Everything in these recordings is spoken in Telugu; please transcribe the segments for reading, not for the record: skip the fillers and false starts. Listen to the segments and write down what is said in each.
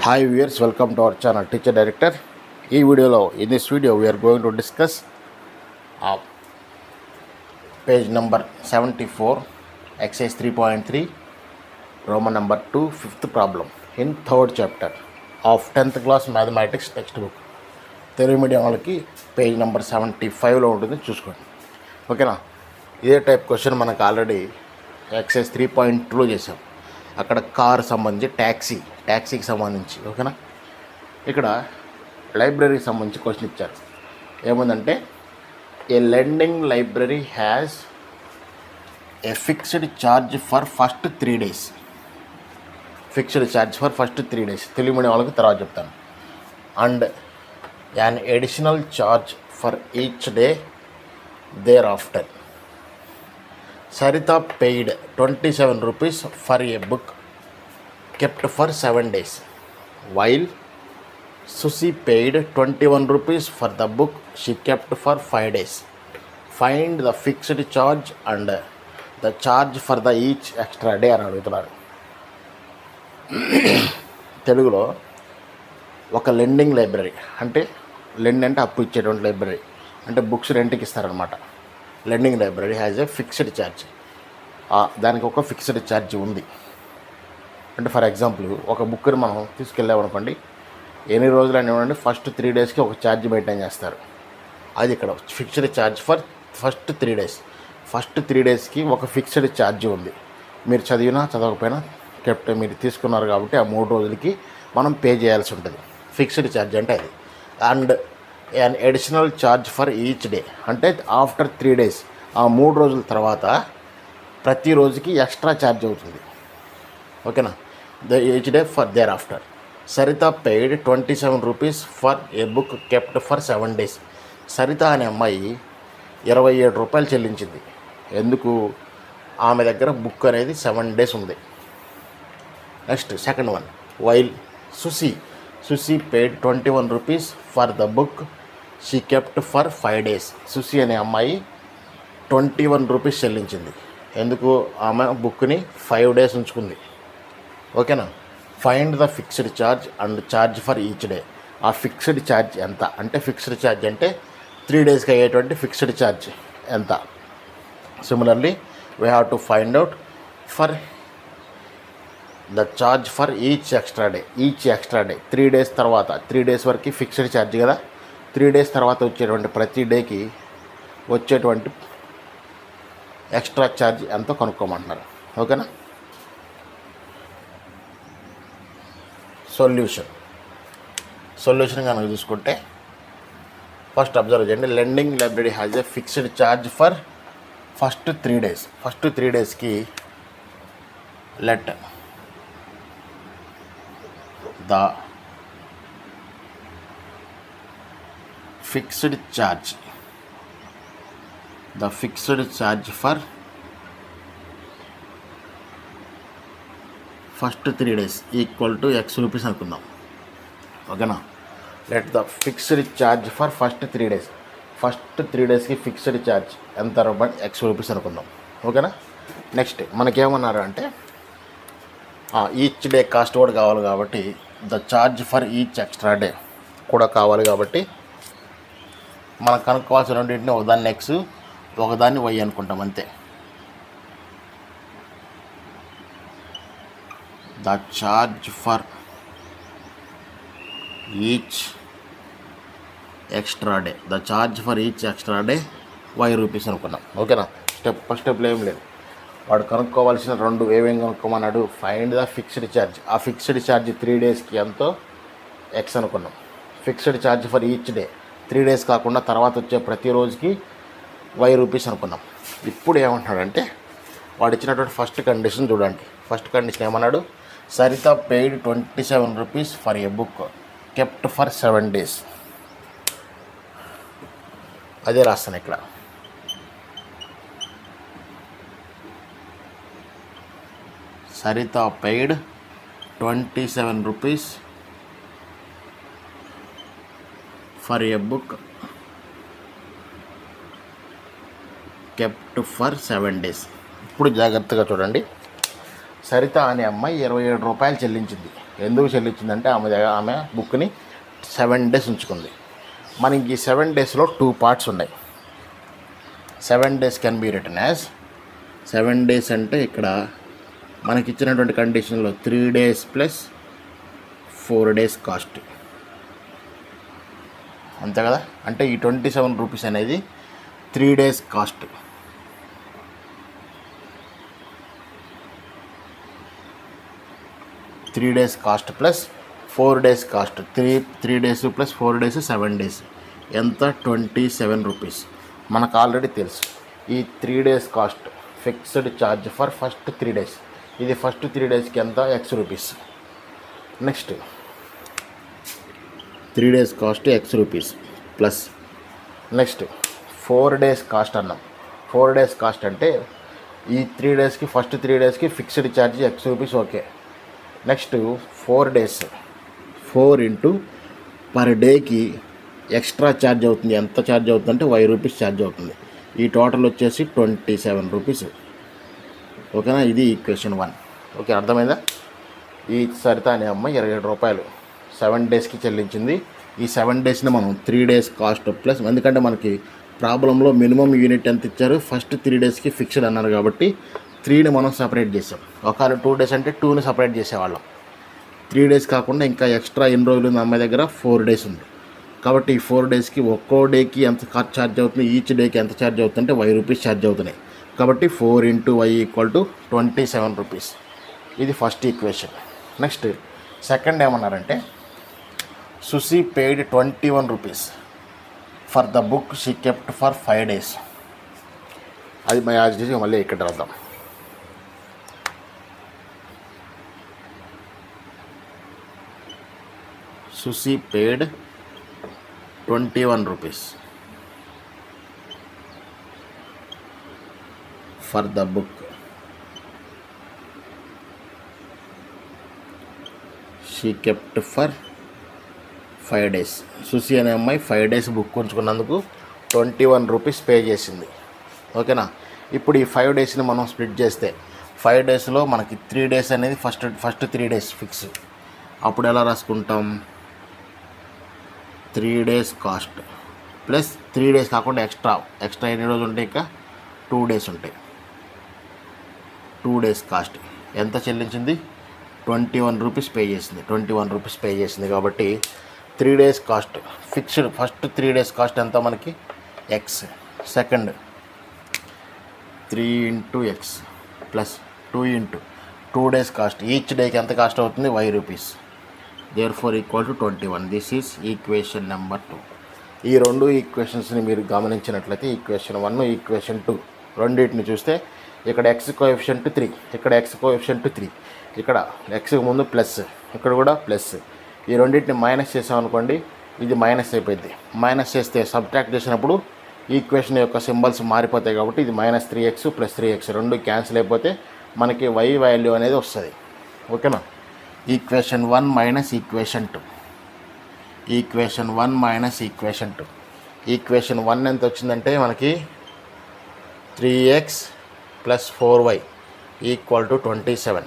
Hi viewers, welcome to our channel Teacher Director. In this video we are going to discuss page number 74, exercise 3.3, Roman number 2, fifth problem in third chapter of 10th class mathematics textbook. Telugu medium వాళ్ళకి పేజ్ నెంబర్ 75లో ఉంటుంది, చూసుకోండి. ఓకేనా? ఇదే టైప్ క్వశ్చన్ మనకు ఆల్రెడీ ఎక్సైజ్ 3.2లో చేసాం. అక్కడ కార్ సంబంధించి ట్యాక్సీకి సంబంధించి. ఓకేనా? ఇక్కడ లైబ్రరీకి సంబంధించి క్వశ్చన్ ఇచ్చారు. ఏముందంటే a lending library has a fixed charge for first 3 days. Fixed charge for first 3 days Telugu medium వాళ్ళకి తర్వాత చెప్తాను. And an additional charge for each day thereafter. Sarita paid 27 rupees for a book kept for 7 days, while Susie paid 21 rupees for the book she kept for 5 days. Find the fixed charge and the charge for the each extra day అని అడుగుతున్నారు. తెలుగులో ఒక లెండింగ్ లైబ్రరీ అంటే లెండ్ అంటే అప్పు ఇచ్చేటువంటి లైబ్రరీ అంటే బుక్స్ రెంట్కి ఇస్తారనమాట. Lending library has a fixed charge. దానికి ఒక ఫిక్స్డ్ ఛార్జ్ ఉంది. అంటే ఫర్ ఎగ్జాంపుల్ ఒక బుక్ని మనం తీసుకెళ్ళామనుకోండి, ఎన్ని రోజులు అనేవండి ఫస్ట్ 3 daysకి ఒక ఛార్జ్ మెయింటైన్ చేస్తారు. అది ఇక్కడ fixed charge for first 3 days. First 3 daysకి ఒక ఫిక్స్డ్ ఛార్జ్ ఉంది. మీరు చదివినా చదవకపోయినా మీరు తీసుకున్నారు కాబట్టి ఆ 3 రోజులకి మనం పే చేయాల్సి ఉంటుంది. ఫిక్స్డ్ ఛార్జ్ అంటే అది. And an additional charge for each day అంటే ఆఫ్టర్ 3 days ఆ 3 రోజుల తర్వాత ప్రతి రోజుకి ఎక్స్ట్రా ఛార్జ్ అవుతుంది. ఓకేనా? Each day for their after. Saritha paid 27 rupees for a book kept for 7 days. Saritha అనే అమ్మాయి 27 రూపాయలు చెల్లించింది. ఎందుకు? ఆమె దగ్గర బుక్ అనేది 7 days ఉంది. Next second one, while Susi paid 21 rupees for the book she kept for 5 days. Susi అనే అమ్మాయి 21 rupees చెల్లించింది. ఎందుకు? ఆమె బుక్ని 5 days ఉంచుకుంది. ఓకేనా? Find the fixed charge and charge for each day. ఆ ఫిక్స్డ్ ఛార్జ్ ఎంత అంటే ఫిక్స్డ్ ఛార్జ్ అంటే 3 daysకి అయ్యేటువంటి ఫిక్స్డ్ ఛార్జ్ ఎంత. Similarly we have to find out for the charge for each extra day. 3 days తర్వాత 3 days వరకు ఫిక్స్డ్ ఛార్జ్ కదా. 3 days తర్వాత వచ్చేటువంటి ప్రతి డేకి వచ్చేటువంటి ఎక్స్ట్రా ఛార్జ్ ఎంతో కనుక్కోమంటున్నారు. ఓకేనా? సొల్యూషన్ కనుక చూసుకుంటే ఫస్ట్ అబ్జర్వ్ చేయండి. Lending library has a fixed charge for first 3 days. First 3 daysకి let the fixed charge for first 3 days equal to x rupees అనుకుందాం. ఓకేనా? Let the fixed charge for first 3 days. First 3 daysకి ఫిక్స్డ్ ఛార్జ్ ఎంత రూపాయలు x rupees అనుకుందాం. ఓకేనా? నెక్స్ట్ మనకేమన్నారు అంటే ఈచ్ డే కాస్ట్ కూడా కావాలి కాబట్టి the charge for each extra day కూడా కావాలి కాబట్టి మనం కనుక్కోవాల్సిన రెండింటిని ఒకదాన్ని ఎక్స్ ఒకదాన్ని వై అనుకుంటాం అంతే. The charge for each extra day Y rupees అనుకున్నాం. ఓకేనా? ఫస్ట్ స్టెప్లో ఏం లేదు. వాడు కనుక్కోవాల్సిన రెండు ఏమేమి కనుక్కోమన్నాడు? Find the fixed charge. ఆ ఫిక్స్డ్ ఛార్జ్ 3 daysకి ఎంతో ఎక్స్ అనుకున్నాం. Fixed charge for each day 3 days కాకుండా తర్వాత వచ్చే ప్రతిరోజుకి వై రూపీస్ అనుకున్నాం. ఇప్పుడు ఏమంటున్నాడంటే వాడు ఇచ్చినటువంటి ఫస్ట్ కండిషన్ చూడండి. ఫస్ట్ కండిషన్ ఏమన్నాడు? Saritha paid 27 rupees for a book kept for 7 days. అదే రాస్తాను ఇక్కడ. Saritha paid 27 rupees for a book kept for 7 days. ఇప్పుడు జాగ్రత్తగా చూడండి. సరిత అనే అమ్మాయి 27 రూపాయలు చెల్లించింది. ఎందుకు చెల్లించిందంటే ఆమె బుక్ని 7 days ఉంచుకుంది. మనకి ఈ 7 daysలో 2 parts ఉన్నాయి. 7 days can be written as 7 days అంటే ఇక్కడ మనకి ఇచ్చినటువంటి కండిషన్లో 3 days ప్లస్ 4 days కాస్ట్, అంతే కదా. అంటే ఈ 27 రూపీస్ అనేది 3 days cost. Three days cost plus 4 days cost. 3 days plus 4 days 7 days ఎంత? 27 రూపీస్. మనకు ఆల్రెడీ తెలుసు ఈ 3 days cost fixed charge for first 3 days. ఇది ఫస్ట్ 3 daysకి ఎంత? X rupees. Next 3 days cost X rupees plus next 4 days cost అన్నాం. 4 days కాస్ట్ అంటే ఈ 3 daysకి ఫస్ట్ 3 daysకి fixed charge X rupees, okay. Next 4 days 4 into per డేకి ఎక్స్ట్రా ఛార్జ్ అవుతుంది. ఎంత ఛార్జ్ అవుతుందంటే Y రూపీస్ ఛార్జ్ అవుతుంది. ఈ టోటల్ వచ్చేసి 27 రూపీస్, ఓకేనా. ఇది ఈక్వేషన్ 1. ఓకే, అర్థమైందా? ఈ సరిత అనే అమ్మాయి 27 రూపాయలు 7 daysకి చెల్లించింది. ఈ 7 daysని మనం 3 days కాస్ట్ ప్లస్, ఎందుకంటే మనకి ప్రాబ్లంలో మినిమం యూనిట్ ఎంత ఇచ్చారు, ఫస్ట్ 3 daysకి ఫిక్స్డ్ అన్నారు కాబట్టి 3ని మనం సపరేట్ చేసాం. ఒకవేళ 2 days అంటే 2ని సపరేట్ చేసేవాళ్ళం. 3 days కాకుండా ఇంకా ఎక్స్ట్రా ఎన్ని రోజులు ఉంది అమ్మాయి దగ్గర? 4 days ఉంది. కాబట్టి ఈ 4 daysకి ఒక్కో డేకి ఎంత ఛార్జ్ అవుతుంది, ఈచ్ డేకి ఎంత ఛార్జ్ అవుతుందంటే Y రూపీస్ ఛార్జ్ అవుతున్నాయి. కాబట్టి 4 into Y equal to 27 rupees. ఇది ఫస్ట్ ఈక్వేషన్. నెక్స్ట్ సెకండ్ ఏమన్నారంటే Susi paid 21 rupees for the book she kept for 5 days. అది మళ్ళీ ఇక్కడ రాద్దాం. Susi paid 21 rupees for the book she kept for 5 days. Susi అనే అమ్మాయి 5 days బుక్ ఉంచుకున్నందుకు 21 రూపీస్ పే చేసింది, ఓకేనా. ఇప్పుడు ఈ 5 daysని మనం స్ప్లిట్ చేస్తే 5 daysలో మనకి 3 days అనేది ఫస్ట్ 3 days ఫిక్స్. అప్పుడు ఎలా రాసుకుంటాం? 3 days కాస్ట్ ప్లస్ 3 days కాకుండా ఎక్స్ట్రా ఎన్ని రోజులు ఉంటాయి? ఇంకా 2 days ఉంటాయి. 2 days కాస్ట్ ఎంత చెల్లించింది? 21 రూపీస్ పే చేసింది. 21 రూపీస్ పే చేసింది కాబట్టి 3 days cost fixed. First 3 days cost ఎంత మనకి? X. Second 3 into X plus 2 into 2 days cost. Each డేకి ఎంత కాస్ట్ అవుతుంది? Y rupees. Therefore equal to 21. This is equation number 2. ఈ రెండు ఈక్వేషన్స్ని మీరు గమనించినట్లయితే ఈక్వేషన్ 1, ఈక్వేషన్ 2 రెండింటిని చూస్తే ఇక్కడ X కోఎఫిషియంట్ 3, ఇక్కడ X కోఎఫిషియంట్ 3, ఇక్కడ Xకి ముందు ప్లస్, ఇక్కడ కూడా ప్లస్. ఈ రెండింటిని మైనస్ చేసామనుకోండి, ఇది మైనస్ అయిపోయింది. మైనస్ చేస్తే సబ్ట్రాక్ట్ చేసినప్పుడు ఈక్వేషన్ యొక్క సింబల్స్ మారిపోతాయి కాబట్టి ఇది -3x ప్లస్ 3x రెండు క్యాన్సిల్ అయిపోతే మనకి Y వాల్యూ అనేది వస్తుంది, ఓకేనా. Equation 1 minus equation 2. Equation 1 minus equation 2. Equation 1 ఎంత వచ్చిందంటే మనకి 3x plus 4y equal to 27.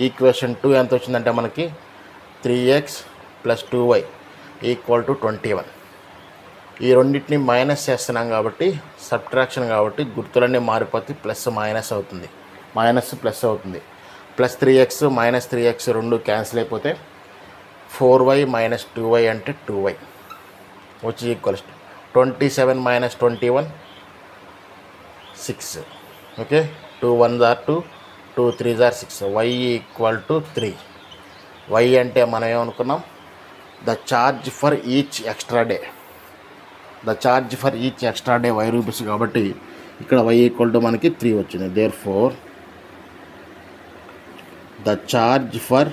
Equation 2 ఎంత వచ్చిందంటే మనకి 3x plus 2y equal to 21. ఈ రెండింటిని మైనస్ చేస్తున్నాం కాబట్టి సబ్ట్రాక్షన్ కాబట్టి గుర్తులన్నీ మారిపోతే ప్లస్ మైనస్ అవుతుంది, మైనస్ ప్లస్ అవుతుంది. ప్లస్ 3x మైనస్ 3x రెండు క్యాన్సిల్ అయిపోతే 4y మైనస్ 2y అంటే 2y వచ్చి equals 27 minus 21 6. Okay, 2 1s are 2, 2 3s are 6. y equal to 3. y అంటే మనం ఏమనుకున్నాం? The charge for each extra day. The charge for each extra day Y rupees కాబట్టి ఇక్కడ y ఈక్వల్ టు మనకి 3 వచ్చింది. Therefore the charge for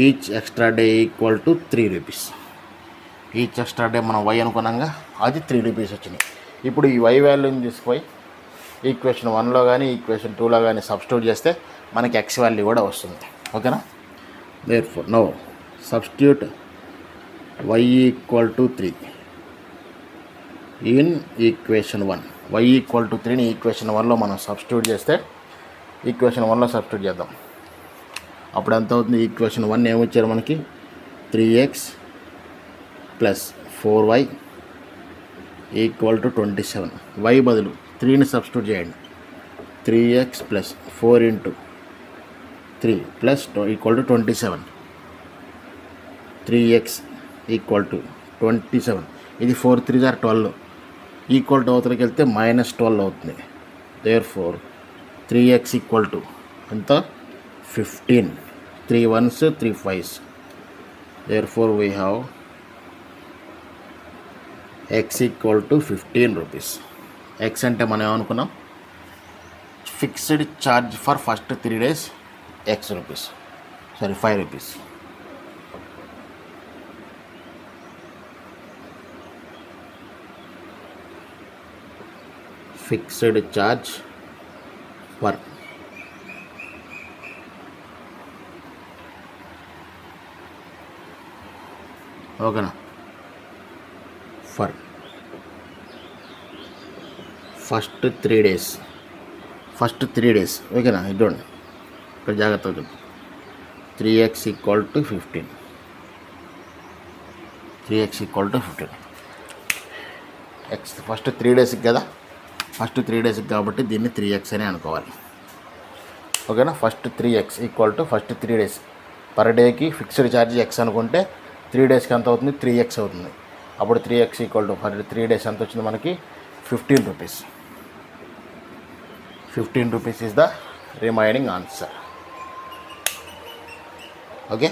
each extra day equal to 3 rupees. Each extra day మనం y అనుకున్నాగా, అది 3 రూపీస్ వచ్చినాయి. ఇప్పుడు ఈ y వాల్యూని తీసుకుపోయి ఈక్వేషన్ 1లో కానీ ఈక్వేషన్ 2లో కానీ సబ్స్టిట్యూట్ చేస్తే మనకి x వాల్యూ కూడా వస్తుంది, ఓకేనా. Therefore no substitute y equal to 3 in equation 1. y equal to 3ని ఈక్వేషన్ 1లో మనం సబ్స్టిట్యూట్ చేస్తే ఈక్వేషన్ 1లో సబ్స్టిట్యూట్ చేద్దాం. అప్పుడు ఎంత అవుతుంది? ఈక్వేషన్ 1 ఏమొచ్చారు మనకి? 3x plus 4y equal to 27. y బదులు 3ని సబ్స్టిట్యూట్ చేయండి. 3x plus 4 into 3 plus equal to 27. 3x equal to 27. ఇది 4 3 ఆర్ 12. ఈక్వల్ టు అవతలకి వెళ్తే -12 అవుతుంది. There four 3x equal to ఎంత? 15. 3 1s 3 5s. Therefore we have x equal to 15 rupees. X అంటే మనం ఏమనుకున్నాం? Fixed charge for first 3 days x రూపీస్, sorry 5 rupees. Fixed charge for ఓకేనా, ఫర్ ఫస్ట్ 3 days. ఓకేనా? ఇదండి ఇక్కడ జాగ్రత్తగా చెప్పు. 3x equal to 15. 3x equal to 15. X first 3 days కదా, ఫస్ట్ 3 days కాబట్టి దీన్ని 3x అని అనుకోవాలి. ఓకేనా? First 3x equal to first 3 days. Per డేకి ఫిక్స్డ్ ఛార్జ్ x అనుకుంటే 3 daysకి ఎంత అవుతుంది? 3x అవుతుంది. అప్పుడు 3x equal to for 3 days ఎంత వచ్చింది మనకి? 15 rupees. 15 rupees is the remaining answer. Okay.